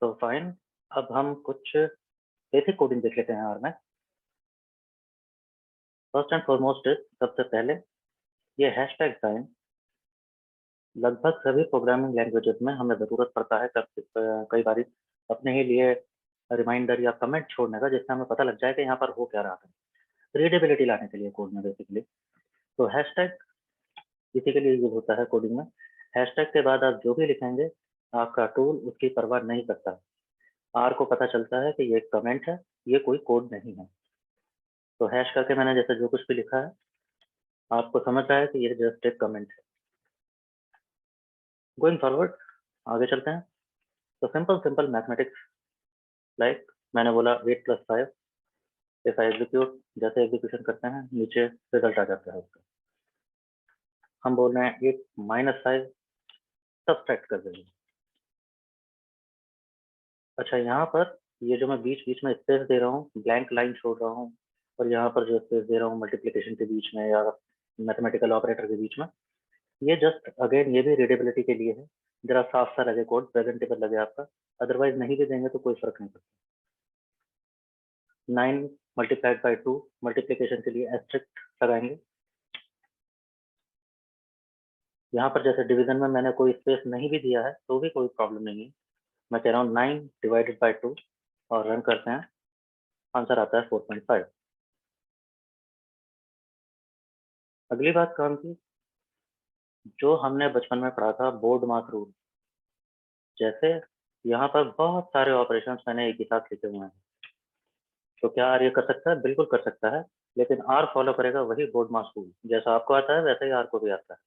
तो फाइन, अब हम कुछ बेसिक कोडिंग देख लेते हैं आर में। फर्स्ट एंड फॉरमोस्ट सबसे पहले ये हैशटैग साइन लगभग सभी प्रोग्रामिंग लैंग्वेजेस में हमें ज़रूरत पड़ता है कई बार अपने ही लिए रिमाइंडर या कमेंट छोड़ने का, जिससे हमें पता लग जाए कि यहाँ पर हो क्या रहा है, रीडेबिलिटी लाने के लिए कोड में बेसिकली। तो हैशटैग इसी के लिए यूज होता है कोडिंग में। हैशटैग के बाद आप जो भी लिखेंगे आपका टूल उसकी परवाह नहीं करता। आर को पता चलता है कि ये एक कमेंट है, ये कोई कोड नहीं है। तो हैश करके मैंने जैसे जो कुछ भी लिखा है आपको समझ रहा है कि ये जस्ट एक कमेंट है। गोइंग फॉरवर्ड आगे चलते हैं। तो सिंपल सिंपल मैथमेटिक्स लाइक मैंने बोला 8+5 इफ आई एग्जीक्यूट, जैसे एग्जीक्यूशन करते हैं नीचे रिजल्ट आ जाता है उसका। हम बोल रहे हैं 8-5 सब्ट्रैक्ट कर देंगे। अच्छा, यहाँ पर ये जो मैं बीच बीच में स्पेस दे रहा हूँ, ब्लैंक लाइन छोड़ रहा हूँ, और यहाँ पर जो स्पेस दे रहा हूँ मल्टीप्लिकेशन के बीच में या मैथमेटिकल ऑपरेटर के बीच में, ये जस्ट अगेन ये भी रीडेबिलिटी के लिए है। जरा साफ सा लगे कोड, प्रेजेंटेबल लगे आपका, अदरवाइज नहीं भी देंगे तो कोई फर्क नहीं पड़ता। 9 मल्टीप्लाइड बाई 2 मल्टीप्लिकेशन के लिए एस्ट्रिक्ट लगाएंगे। यहाँ पर जैसे डिवीजन में मैंने कोई स्पेस नहीं भी दिया है तो भी कोई प्रॉब्लम नहीं है। मैं कह रहा हूँ 9 डिवाइडेड बाई 2 और रन करते हैं, आंसर आता है 4.5। अगली बात काम की, जो हमने बचपन में पढ़ा था बोर्ड मास रूल, जैसे यहाँ पर बहुत सारे ऑपरेशंस मैंने एक ही साथ लिखे हुए हैं। तो क्या आर ये कर सकता है? बिल्कुल कर सकता है, लेकिन आर फॉलो करेगा वही बोर्ड मास रूल, जैसा आपको आता है वैसे ही आर को भी आता है।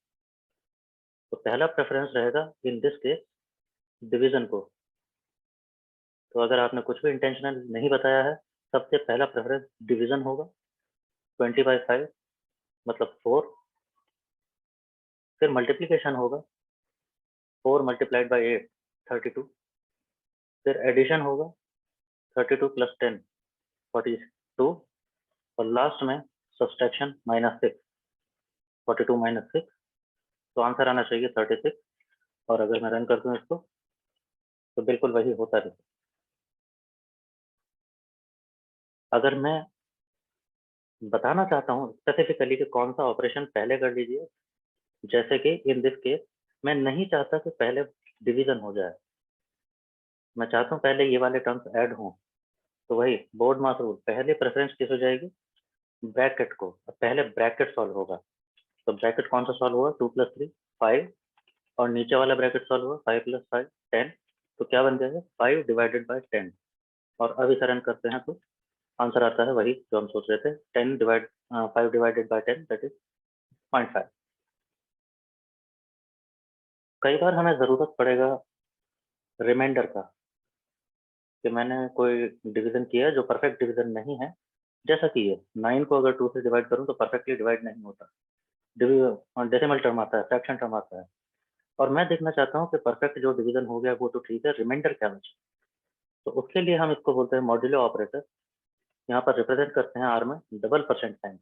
तो पहला प्रेफरेंस रहेगा इन दिस केस डिवीजन को। तो अगर आपने कुछ भी इंटेंशनल नहीं बताया है, सबसे पहला प्रेफरेंस डिवीजन होगा। 20/5 मतलब 4। फिर मल्टीप्लीकेशन होगा, 4 मल्टीप्लाइड बाई 8 32। फिर एडिशन होगा, 32 + 10 42। और लास्ट में सब्सट्रैक्शन -6 42 - 6, तो आंसर आना चाहिए 36। और अगर मैं रन कर दूं इसको तो बिल्कुल वही होता है। अगर मैं बताना चाहता हूँ स्पेसिफिकली कि कौन सा ऑपरेशन पहले कर लीजिए, जैसे कि इन दिस केस मैं नहीं चाहता कि पहले डिवीजन हो जाए, मैं चाहता हूँ पहले ये वाले टर्म्स ऐड हों। तो वही बोर्ड मास रूल, पहले प्रेफरेंस किस हो जाएगी? ब्रैकेट को। अब पहले ब्रैकेट सॉल्व होगा, तो ब्रैकेट कौन सा सॉल्व होगा? 2 + 3 5, और नीचे वाला ब्रैकेट सॉल्व होगा 5 + 5 10। तो क्या बन जाएगा? 5 डिवाइडेड बाई 10। और अब इसे रन करते हैं तो आंसर आता है वही जो हम सोच रहे थे, 5 डिवाइडेड बाई 10 दैट इज 0.5। कई बार हमें ज़रूरत पड़ेगा रिमाइंडर का कि मैंने कोई डिवीजन किया है जो परफेक्ट डिवीजन नहीं है। जैसा कि ये 9 को अगर 2 से डिवाइड करूं तो परफेक्टली डिवाइड नहीं होता, डेसिमल टर्म आता है, फ्रैक्शन टर्म आता है। और मैं देखना चाहता हूँ कि परफेक्ट जो डिवीजन हो गया वो तो ठीक है, रिमाइंडर क्या बचे। तो उसके लिए हम इसको बोलते हैं मॉड्यूलो ऑपरेटर। यहाँ पर रिप्रेजेंट करते हैं आर में डबल परसेंट साइन।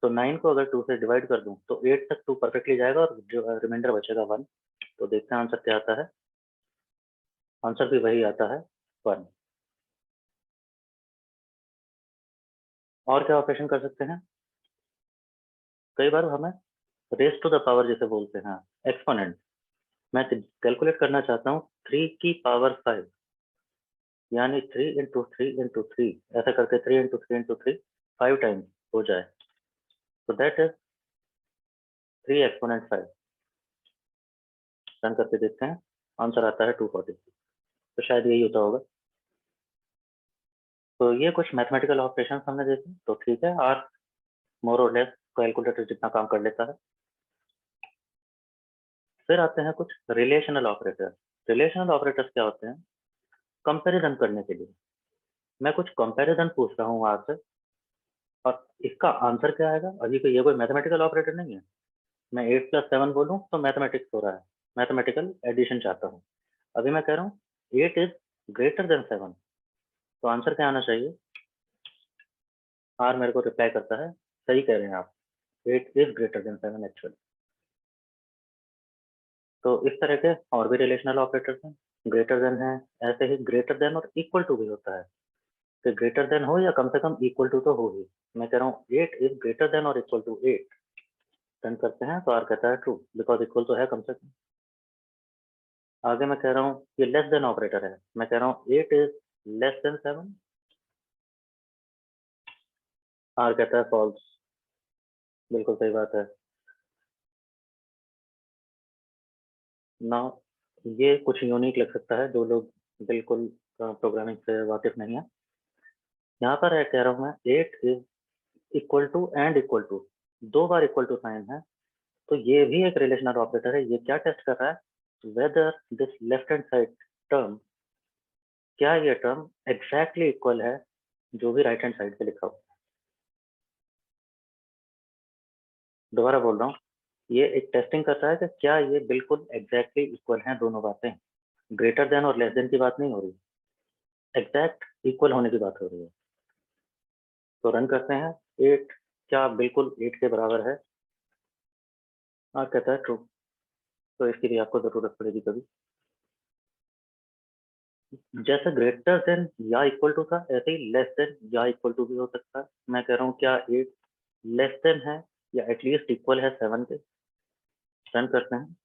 तो 9 को अगर 2 से डिवाइड कर दूं तो 8 तक 2 परफेक्टली जाएगा और जो रिमाइंडर बचेगा 1। तो देखते हैं आंसर क्या आता है। आंसर भी वही आता है 1। और क्या ऑपरेशन कर सकते हैं? कई बार हमें रेस टू द पावर जिसे बोलते हैं एक्सपोनेंट, मैं कैलकुलेट करना चाहता हूँ 3 की पावर 5, यानी 3 × 3 × 3, ऐसा करके 3 × 3 × 3 5 टाइम्स हो जाए। तो दैट इज 3 एक्सपोनेंट 5। रन करके देखते हैं, आंसर आता है 246। तो शायद यही होता होगा। तो ये कुछ मैथमेटिकल ऑपरेशन हमने देखे, तो ठीक है, आर मोर और लेस कैलकुलेटर जितना काम कर लेता है। फिर आते हैं कुछ रिलेशनल ऑपरेटर। रिलेशनल ऑपरेटर्स क्या होते हैं? कंपैरिजन करने के लिए मैं कुछ कंपैरिजन पूछ रहा हूँ आपसे, और इसका आंसर क्या आएगा। अभी तो ये कोई मैथमेटिकल ऑपरेटर नहीं है। मैं 8+7 बोलूँ तो मैथमेटिक्स हो रहा है, मैथमेटिकल एडिशन चाहता हूँ। अभी मैं कह रहा हूँ 8 इज ग्रेटर देन 7, तो आंसर क्या आना चाहिए? आर मेरे को रिप्लाई करता है सही कह रहे हैं आप, 8 इज ग्रेटर देन 7 एक्चुअली। तो इस तरह के और भी रिलेशनल ऑपरेटर्स हैं। ग्रेटर देन है, ऐसे ही ग्रेटर देन और इक्वल टू भी होता है कि ग्रेटर देन हो या कम से कम इक्वल टू तो हो ही। मैं कह रहा हूँ 8 इज ग्रेटर देन और इक्वल टू 8। रन करते हैं तो आर कहता है ट्रू, बिकॉज इक्वल तो है कम से कम। आगे मैं कह रहा हूँ ये लेस देन ऑपरेटर है, मैं कह रहा हूँ 8 इज लेस देन 7। आर कहता है फॉल्स, बिल्कुल सही बात है। ना ये कुछ यूनिक लग सकता है जो लोग बिल्कुल प्रोग्रामिंग से वाकिफ नहीं है। यहाँ पर है कह रहा हूँ मैं 8 is equal to and equal to, दो बार इक्वल टू साइन है, तो ये भी एक रिलेशनल ऑपरेटर है। ये क्या टेस्ट कर रहा है, whether this left hand side term, क्या ये टर्म एग्जैक्टली इक्वल है जो भी राइट हैंड साइड पे लिखा हो। दोबारा बोल रहा हूँ, ये एक टेस्टिंग कर रहा है कि क्या ये बिल्कुल एग्जैक्टली इक्वल हैं दोनों बातें। ग्रेटर देन और लेस देन की बात नहीं हो रही, एग्जैक्ट इक्वल होने की बात हो रही है। तो रन करते हैं, 8 क्या बिल्कुल 8 के बराबर है। और कहता है ट्रू, तो इसकी भी आपको जरूरत पड़ेगी कभी। जैसे ग्रेटर देन या इक्वल टू था, ऐसे ही लेस देन या इक्वल टू भी हो सकता है। मैं कह रहा हूँ क्या 8 लेस देन है या एटलीस्ट इक्वल है 7 के। रन करते हैं,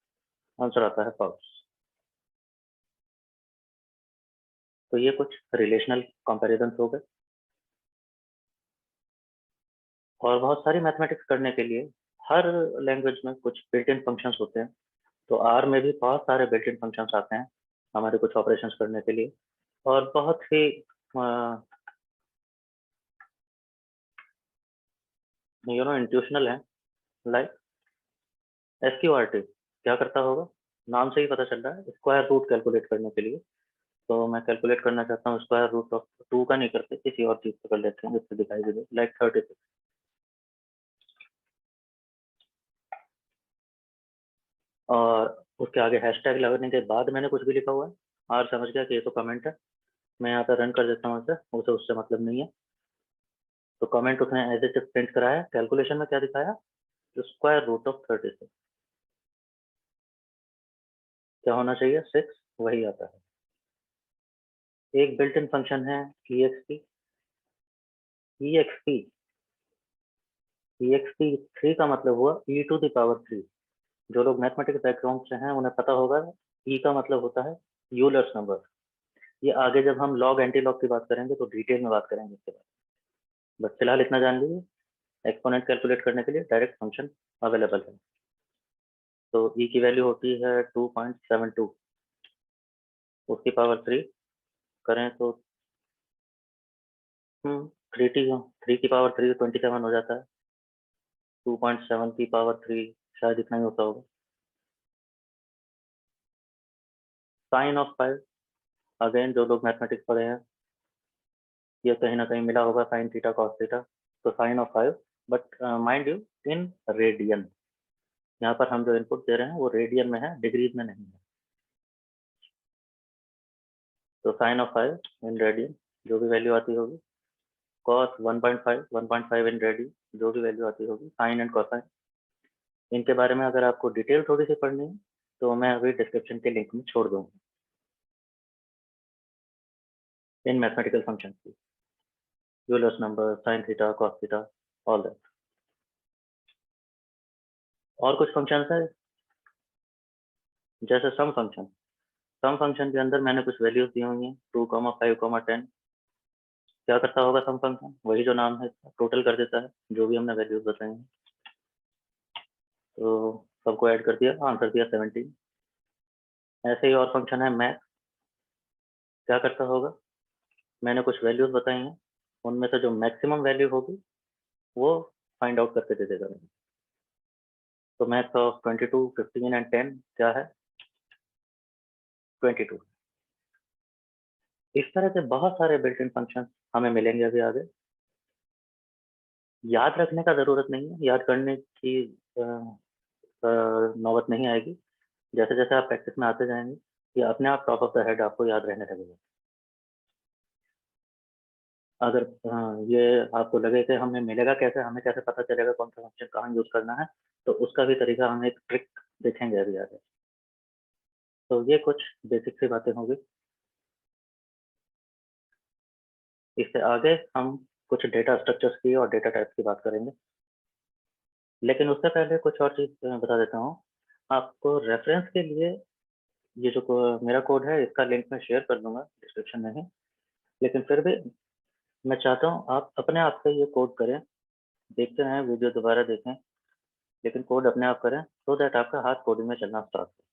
आंसर आता है फॉल्स। तो ये कुछ रिलेशनल कंपैरिजन हो गए। और बहुत सारी मैथमेटिक्स करने के लिए हर लैंग्वेज में कुछ बिल्ट इन फंक्शंस होते हैं। तो आर में भी बहुत सारे बिल्ट इन फंक्शंस आते हैं हमारे कुछ ऑपरेशंस करने के लिए, और बहुत ही इंट्यूशनल है। लाइक SQRT क्या करता होगा, नाम से ही पता चल रहा है, स्क्वायर रूट कैलकुलेट करने के लिए। तो मैं कैलकुलेट करना चाहता हूँ स्क्वायर रूट ऑफ 2 का, नहीं करते किसी और चीज को कर लेते हैं जिससे दिखाई दे, लाइक 36। और उसके आगे हैशटैग लगाने के बाद मैंने कुछ भी लिखा हुआ है, और समझ गया कि ये तो कमेंट है। मैं यहाँ पे रन कर देता हूँ इसे, उसे उससे मतलब नहीं है। तो कमेंट उसने एज इट प्रिंट कराया, कैलकुलेशन में क्या दिखाया, स्क्वायर रूट ऑफ 36। क्या होना चाहिए, 6, वही आता है। एक बिल्ट इन फंक्शन है EXP। EXP EXP 3 का मतलब हुआ e⁻3। जो लोग मैथमेटिक्स बैकग्राउंड से हैं उन्हें पता होगा, ई का मतलब होता है यूलर्स नंबर। ये आगे जब हम लॉग एंटी लॉग की बात करेंगे तो डिटेल में बात करेंगे इसके बाद। बस फिलहाल इतना जान लीजिए, एक्सपोनेंट कैलकुलेट करने के लिए डायरेक्ट फंक्शन अवेलेबल है। तो ई की वैल्यू होती है 2.72, उसकी पावर 3 करें तो 3 की पावर 3 27 हो जाता है। 2.7 की पावर 3 शायद इतना ही होता होगा। साइन ऑफ 5, अगेन जो लोग मैथमेटिक्स पढ़े हैं ये कहीं ना कहीं मिला होगा, साइन थीटा कॉस थीटा। तो sine of 5, but mind you in radian. यहाँ पर हम जो इनपुट दे रहे हैं वो रेडियन में है, डिग्रीज में नहीं है। तो साइन ऑफ 5 इन रेडियन जो भी वैल्यू आती होगी, कॉस 1.5 1.5 इन रेडियन जो भी वैल्यू आती होगी, साइन एंड कोसाइन। इनके बारे में अगर आपको डिटेल थोड़ी सी पढ़नी है तो मैं अभी डिस्क्रिप्शन के लिंक में छोड़ दूंगा, इन मैथमेटिकल फंक्शन की, Euler's number, sign theta, cos theta, all that. और कुछ फंक्शन है जैसे सम फंक्शन के अंदर मैंने कुछ वैल्यूज दी हुई हैं, 2, 5, 10। क्या करता होगा सम फंक्शन, वही जो नाम है इसका, टोटल कर देता है जो भी हमने वैल्यूज बताई हैं। तो सबको ऐड कर दिया, आंसर दिया 17। ऐसे ही और फंक्शन है मैक्स। क्या करता होगा, मैंने कुछ वैल्यूज बताई हैं, उनमें से जो मैक्सिमम वैल्यू होगी वो फाइंड आउट करके दे देगा मुझे। तो मैक्स ऑफ 22, 15 एंड 10 क्या है, 22। इस तरह के बहुत सारे बिल्ट इन फंक्शन हमें मिलेंगे अभी आगे। याद रखने का जरूरत नहीं है, याद करने की नौबत नहीं आएगी। जैसे जैसे आप प्रैक्टिस में आते जाएंगे ये अपने आप टॉप ऑफ द हेड आपको याद रहने लगेगा। अगर ये आपको लगे कि हमें मिलेगा कैसे, हमें कैसे पता चलेगा कौन सा फंक्शन कहाँ यूज करना है, तो उसका भी तरीका हम एक ट्रिक देखेंगे अभी आगे। तो ये कुछ बेसिक सी बातें होंगी। इससे आगे हम कुछ डेटा स्ट्रक्चर्स की और डेटा टाइप्स की बात करेंगे। लेकिन उससे पहले कुछ और चीज़ बता देता हूँ। आपको रेफ़रेंस के लिए ये जो मेरा कोड है इसका लिंक मैं शेयर कर दूँगा डिस्क्रिप्शन में ही। लेकिन फिर भी मैं चाहता हूँ आप अपने आप से ये कोड करें, देखते रहें वीडियो दोबारा देखें, लेकिन कोड अपने आप करें सो दैट आपका हाथ कोडिंग में चलना स्टार्ट हो।